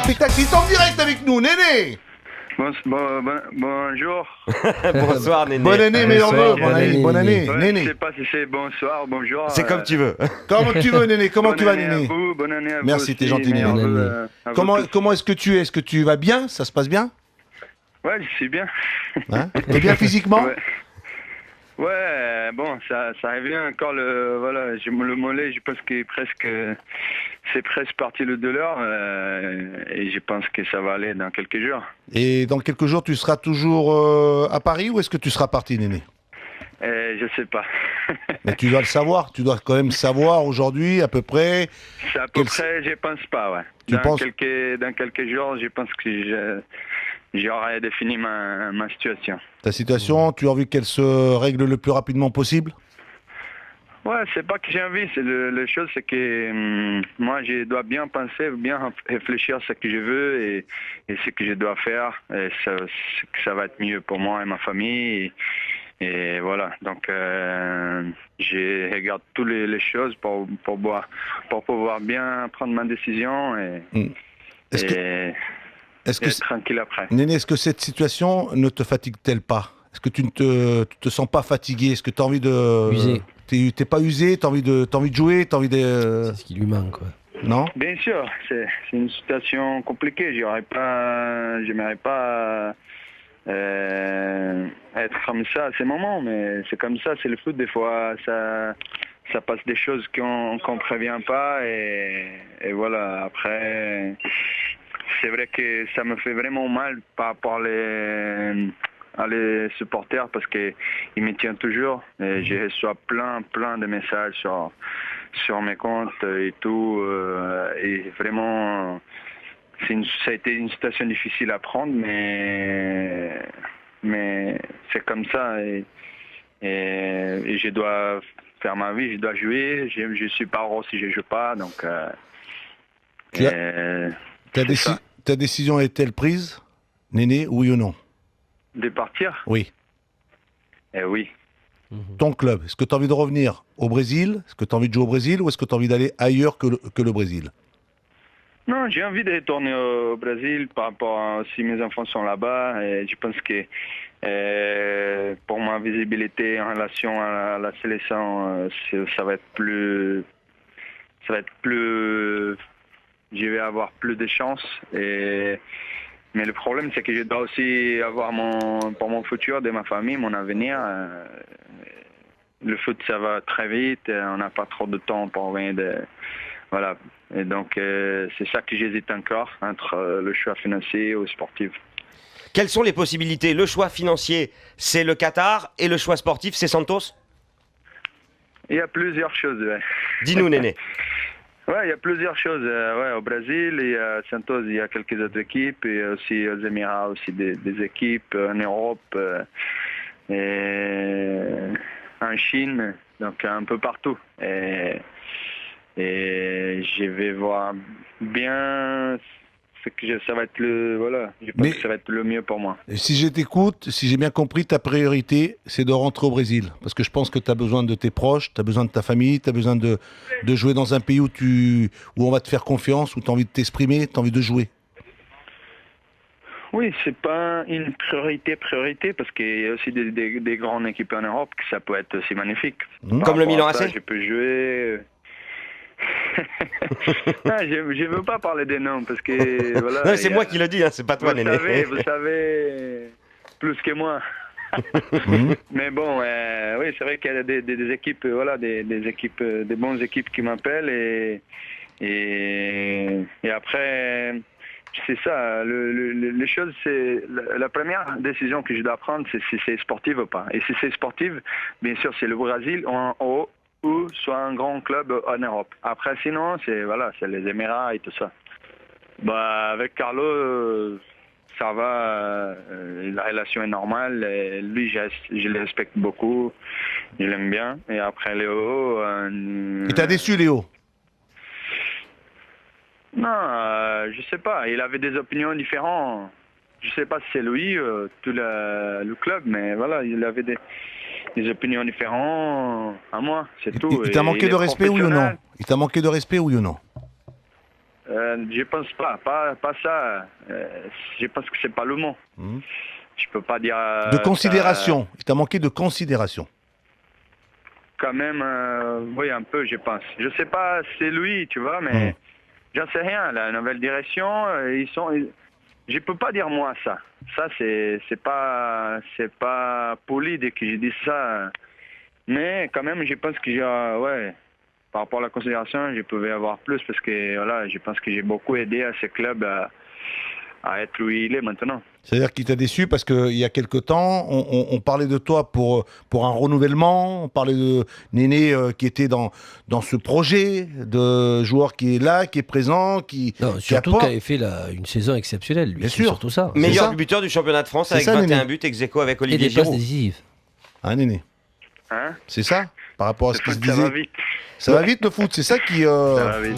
spectacle. Il est en direct avec nous, Néné. Bonjour. Bonsoir Néné. Bonne année, meilleurs vœux. Bonne année, Bonne année, Ouais, Néné. je sais pas si c'est bonsoir, bonjour. C'est comme tu veux. Comment tu veux, Néné? Comment bonne tu vas, année Néné? à vous, bonne année à vous. Merci, t'es aussi, gentil, Néné. meilleurs Bonne vœux, année. à vous tous. Comment est-ce que tu es? Est-ce que tu vas bien? Ça se passe bien? Ouais, je suis bien. Hein? T'es bien physiquement? Ouais, bon, ça revient encore voilà, j'ai le mollet, je pense que c'est presque parti le douleur, et je pense que ça va aller dans quelques jours. Et dans quelques jours, tu seras toujours à Paris ou est-ce que tu seras parti, Néné? Je sais pas. Mais tu dois le savoir. Tu dois quand même savoir aujourd'hui à peu près. C'est à peu près, je pense pas, ouais. Tu penses dans quelques jours, je pense que j'aurai défini ma situation. ta situation. Tu as envie qu'elle se règle le plus rapidement possible? Ouais, c'est pas que j'ai envie, c'est la chose, c'est que moi, je dois bien penser, bien réfléchir à ce que je veux et ce que je dois faire. Et ça va être mieux pour moi et ma famille. Et voilà, donc je regarde toutes les choses pour pouvoir bien prendre ma décision et être tranquille après. Néné, est-ce que cette situation ne te fatigue-t-elle pas? Est-ce que tu ne te sens pas fatigué? Est-ce que tu as envie de... Usé. T'es pas usé? Tu as envie de jouer? T'as envie de... C'est ce qui lui manque, quoi. Non? Bien sûr, c'est une situation compliquée. J'aimerais pas être comme ça à ces moments, mais c'est comme ça, c'est le foot. Des fois, ça passe des choses qu'on prévient pas et voilà. Après, c'est vrai que ça me fait vraiment mal par rapport à les supporters parce qu'ils me tiennent toujours et je reçois plein de messages sur mes comptes et tout et vraiment ça a été une situation difficile à prendre mais c'est comme ça et je dois faire ma vie, je dois jouer, je suis pas heureux si je joue pas donc ta décision est-elle prise, Néné, oui ou non? De partir? Oui. Oui. Ton club, est-ce que tu as envie de revenir au Brésil? Est-ce que tu as envie de jouer au Brésil ou est-ce que tu as envie d'aller ailleurs que le Brésil? Non, j'ai envie de retourner au Brésil par rapport à si mes enfants sont là-bas. Et je pense que pour ma visibilité en relation à la sélection, ça va être plus... Je vais avoir plus de chances. Mais le problème, c'est que je dois aussi avoir pour mon futur, de ma famille, mon avenir. Le foot, ça va très vite. On n'a pas trop de temps pour rien de... Voilà. Et donc, c'est ça que j'hésite encore entre le choix financier ou sportif. Quelles sont les possibilités? Le choix financier, c'est le Qatar, et le choix sportif, c'est Santos? Il y a plusieurs choses, ouais. Dis-nous, Néné. Ouais, il y a plusieurs choses. Au Brésil, et à Santos, il y a quelques autres équipes, et aussi aux Émirats, aussi des équipes en Europe, et en Chine, donc un peu partout. Et je vais voir bien ça va être je pense que ça va être le mieux pour moi. Et si je t'écoute, si j'ai bien compris, ta priorité, c'est de rentrer au Brésil. Parce que je pense que tu as besoin de tes proches, tu as besoin de ta famille, tu as besoin de jouer dans un pays où on va te faire confiance, où tu as envie de t'exprimer, tu as envie de jouer. Oui, c'est pas une priorité, parce qu'il y a aussi des grandes équipes en Europe que ça peut être aussi magnifique. Comme le Milan AC? Je peux jouer... Non, je veux pas parler des noms parce que voilà. Non, c'est moi qui le dis, hein, c'est pas toi, Néné. Vous savez plus que moi. Mais bon, oui, c'est vrai qu'il y a des équipes, voilà, des équipes, des bonnes équipes qui m'appellent et après. C'est ça, les choses, c'est la première décision que je dois prendre, c'est si c'est sportif ou pas. Et si c'est sportif, bien sûr, c'est le Brésil en haut ou soit un grand club en Europe. Après, sinon, c'est les Émirats et tout ça. Avec Carlo, ça va, la relation est normale. Et lui, je le respecte beaucoup, je l'aime bien. Et après, Léo... Et t'as déçu, Léo? Non, je sais pas. Il avait des opinions différentes. Je sais pas si c'est lui, tout le club, mais voilà, il avait des opinions différentes à moi, c'est tout. Il t'a manqué de respect, oui ou non? Il t'a manqué de respect, oui ou non? Je pense pas ça. Je pense que c'est pas le mot. Je peux pas dire. De considération. Il t'a manqué de considération. Quand même, oui, un peu, je pense. Je sais pas, c'est lui, tu vois, mais j'en sais rien. La nouvelle direction, je peux pas dire moi ça. Ça, c'est pas poli dès que je dis ça. Mais quand même, je pense que par rapport à la considération, je pouvais avoir plus parce que voilà, je pense que j'ai beaucoup aidé à ce club à être où il est maintenant. C'est-à-dire qu'il t'a déçu parce qu'il y a quelque temps, on parlait de toi pour un renouvellement, on parlait de Néné qui était dans ce projet de joueur qui est là, qui est présent, surtout qui avait fait une saison exceptionnelle, lui. Bien sûr. Surtout ça. Meilleur buteur du championnat de France avec 21 Néné. buts ex aequo avec Et Olivier des passes Giroud. décisives. Hein, Néné? Hein? C'est ça? Par rapport à ce qu'il se Ça va disait. vite. Ça va vite le foot, c'est ça qui... Ça va vite.